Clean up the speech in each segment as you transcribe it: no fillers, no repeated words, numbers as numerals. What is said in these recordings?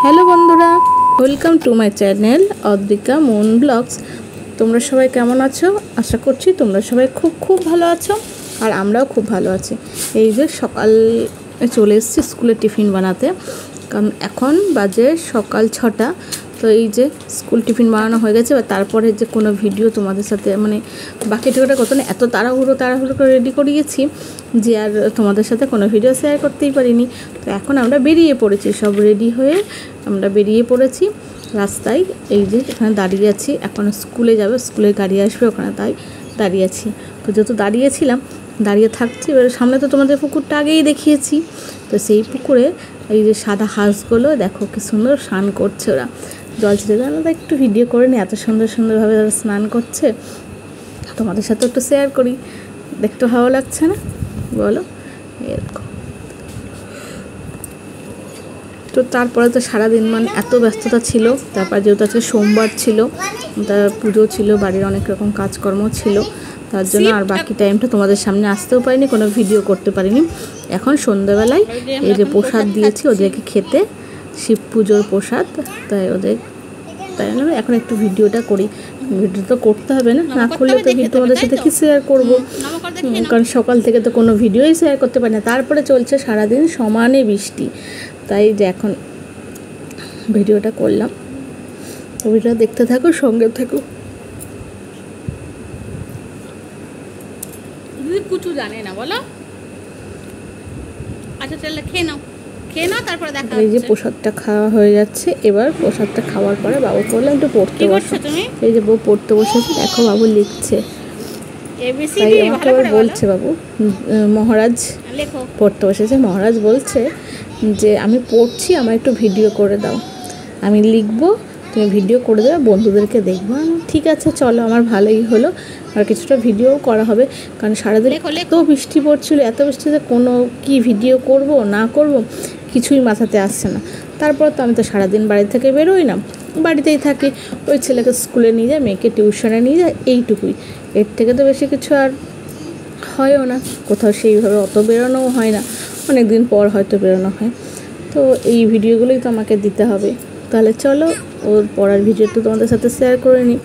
Hello বন্ধুরা, welcome to my channel Adrika moon vlogs. তোমরা সবাই কেমন আছো? আশা করছি তোমরা সবাই খুব খুব ভালো আছো, আর আমরাও খুব ভালো আছি। এই যে সকাল চলে এসেছি স্কুলে টিফিন বানাতে, কারণ এখন বাজে সকাল 6টা। তো এই যে স্কুল টিফিন বানানো হয়ে গেছে, বা তারপরে যে কোনো ভিডিও তোমাদের সাথে মানে বাকি টিকিটা কত না এত তাড়াহুড়ো করে রেডি করিয়েছি যে আর তোমাদের সাথে কোনো ভিডিও শেয়ার করতেই পারিনি। তো এখন আমরা বেরিয়ে পড়েছি, সব রেডি হয়ে আমরা বেরিয়ে পড়েছি রাস্তায়। এই যে এখানে দাঁড়িয়ে আছি, এখন স্কুলে যাবে, স্কুলের গাড়ি আসবে ওখানে, তাই দাঁড়িয়ে আছি। তো যেহেতু দাঁড়িয়েছিলাম, দাঁড়িয়ে থাকছি, এবার সামনে তো তোমাদের পুকুরটা আগেই দেখিয়েছি। তো সেই পুকুরে এই যে সাদা হাঁসগুলো দেখো কি সুন্দর স্নান করছে, ওরা জল ছেড়ে দেয়। আমরা একটু ভিডিও করে নিই, এত সুন্দরভাবে তারা স্নান করছে, তোমাদের সাথে একটু শেয়ার করি। দেখতে ভালো লাগছে না বলো? এরকম। তো তারপরে তো সারাদিন মানে এত ব্যস্ততা ছিল, তারপর যেহেতু আজকে সোমবার ছিল, তার পুজো ছিল, বাড়ির অনেক রকম কাজকর্ম ছিল, তার জন্য আর বাকি টাইমটা তোমাদের সামনে আসতেও পারিনি, কোনো ভিডিও করতে পারিনি। এখন সন্ধ্যাবেলায় এই যে প্রসাদ দিয়েছি ওদেরকে খেতে, শিব পুজোর প্রসাদ, তাই জন্য এখন একটু ভিডিওটা করি। ভিডিও তো করতে হবে না, না করলে তো তোমাদের সাথে কি শেয়ার করবো, কারণ সকাল থেকে তো কোনো ভিডিওই শেয়ার করতে পারি না। তারপরে চলছে সারাদিন সমানে বৃষ্টি, তাই যে এখন ভিডিওটা করলাম। ভিডিওটা দেখতে থাকো, সঙ্গে থাকো। কিছু জানে না বলো। আচ্ছা চল খেয়ে নাও, তারপরে দেখা। এই যে প্রসাদটা খাওয়া হয়ে যাচ্ছে, এবার প্রসাদটা খাওয়ার পরে বাবু বললাম একটু পড়তে বসো। এই যে বউ পড়তে বসেছে, দেখো বাবু লিখছে। তাই আমাকে আবার বলছে বাবু, মহারাজ পড়তে বসেছে, মহারাজ বলছে যে আমি পড়ছি, আমার একটু ভিডিও করে দাও, আমি লিখবো, তুমি ভিডিও করে দেবে, বন্ধুদেরকে দেখবো। ঠিক আছে চলো, আমার ভালোই হলো, আর কিছুটা ভিডিও করা হবে, কারণ সারাদিন এত বৃষ্টি পড়ছিল, এত বৃষ্টিতে কোনো কি ভিডিও করব না করব কিছুই মাথাতে আসছে না। তারপর তো আমি তো সারাদিন বাড়ি থেকে বেরোই না, বাড়িতেই থাকি, ওই ছেলেকে স্কুলে নিয়ে যায়, মেয়েকে টিউশনে নিয়ে যায়, এইটুকুই। এর থেকে তো বেশি কিছু আর হয়ও না, কোথাও সেইভাবে অত বেরোনোও হয় না, অনেক দিন পর হয়তো বেরোনো হয়। তো এই ভিডিওগুলোই তো আমাকে দিতে হবে। তাহলে চলো ওর পড়ার ভিডিও তো তোমাদের সাথে শেয়ার করে নিই।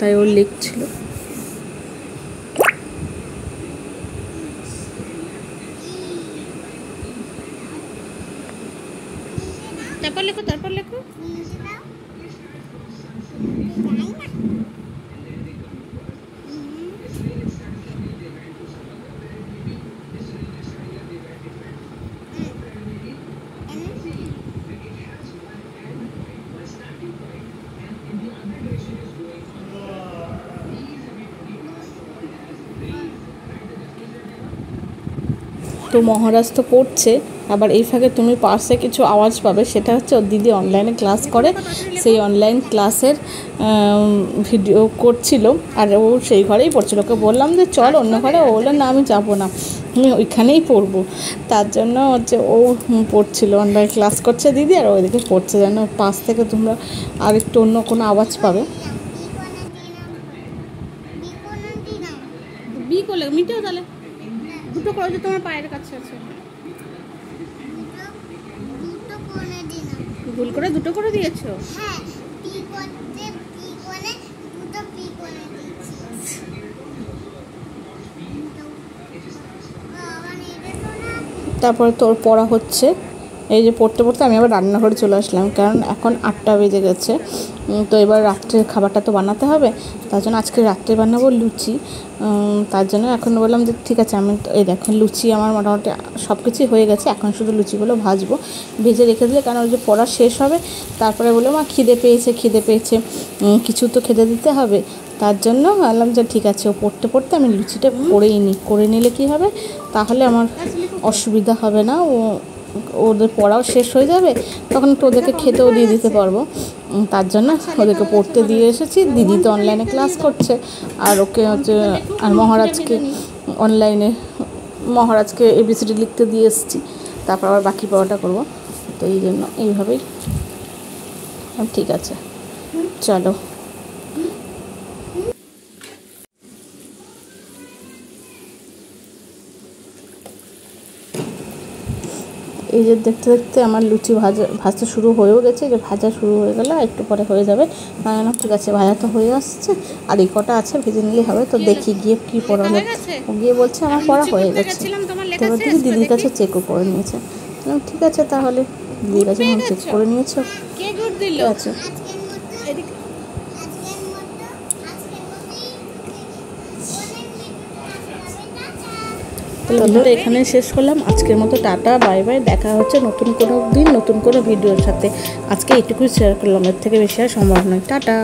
তাই ও লিখছিল। তারপর লেখো তো মহারাজ তো পড়ছে, আবার এই ফাঁকে তুমি পাশে কিছু আওয়াজ পাবে, সেটা হচ্ছে ওর দিদি অনলাইনে ক্লাস করে, সেই অনলাইন ক্লাসের ভিডিও করছিল, আর ও সেই ঘরেই পড়ছিল। ওকে বললাম যে চল অন্য ঘরে, ও বললো না আমি যাবো না, আমি ওইখানেই পড়বো। তার জন্য হচ্ছে ও পড়ছিল, অনলাইন ক্লাস করছে দিদি, আর ওইদিকে পড়ছে, যেন পাশ থেকে তোমরা আর একটু অন্য কোনো আওয়াজ পাবে। মিটেও তাহলে দুটো করে যে তোমার পায়ের কাছে আছে, ভুল করে দুটো করে দিয়েছো। তারপরে তোর পড়া হচ্ছে, এই যে পড়তে পড়তে আমি আবার রান্নাঘরে চলে আসলাম, কারণ এখন 8টা বেজে গেছে। তো এবার রাত্রের খাবারটা তো বানাতে হবে, তার জন্য আজকে রাত্রে বানাবো লুচি। তার জন্য এখন বললাম যে ঠিক আছে, আমি এই দেখুন লুচি আমার মোটামুটি সব কিছুই হয়ে গেছে, এখন শুধু লুচিগুলো ভাজবো, ভেজে রেখে দিলে, কারণ ওই যে পড়া শেষ হবে, তারপরে বললাম মা খিদে পেয়েছে কিছু তো খেতে দিতে হবে। তার জন্য বললাম যে ঠিক আছে, ও পড়তে পড়তে আমি লুচিটা করে নিলে কী হবে, তাহলে আমার অসুবিধা হবে না, ওদের পড়াও শেষ হয়ে যাবে, তখন তো ওদেরকে খেতেও দিয়ে দিতে পারবো। তার জন্য ওদেরকে পড়তে দিয়ে এসেছি। দিদি তো অনলাইনে ক্লাস করছে, আর ওকে হচ্ছে আর মহারাজকে ABCD লিখতে দিয়ে এসেছি, তারপর আবার বাকি পড়াটা করবো। তো এই জন্য এইভাবেই ঠিক আছে, চলো। এই যে দেখতে দেখতে আমার লুচি ভাজতে শুরু হয়েও গেছে, যে ভাজা শুরু হয়ে গেল, একটু পরে হয়ে যাবে। না ঠিক আছে, ভাজা তো হয়ে আসছে, আর এই কটা আছে ভেজে নিলে হবে। তো দেখি গিয়ে কি পড়ানো, গিয়ে বলছে আমার পড়া হয়ে গেছে। এবার দেখি দিদির কাছে চেকও করে নিয়েছে। ঠিক আছে, তাহলে দিদির কাছে চেক করে নিয়েছো, ঠিক আছে। তাহলে এখানে শেষ করলাম আজকের মতো। টাটা, বাই বাই, দেখা হচ্ছে নতুন কোনো দিন নতুন কোনো ভিডিওর সাথে। আজকে এইটুকুই শেয়ার করলাম, এর থেকে বেশি আর সম্ভব নয়। টাটা।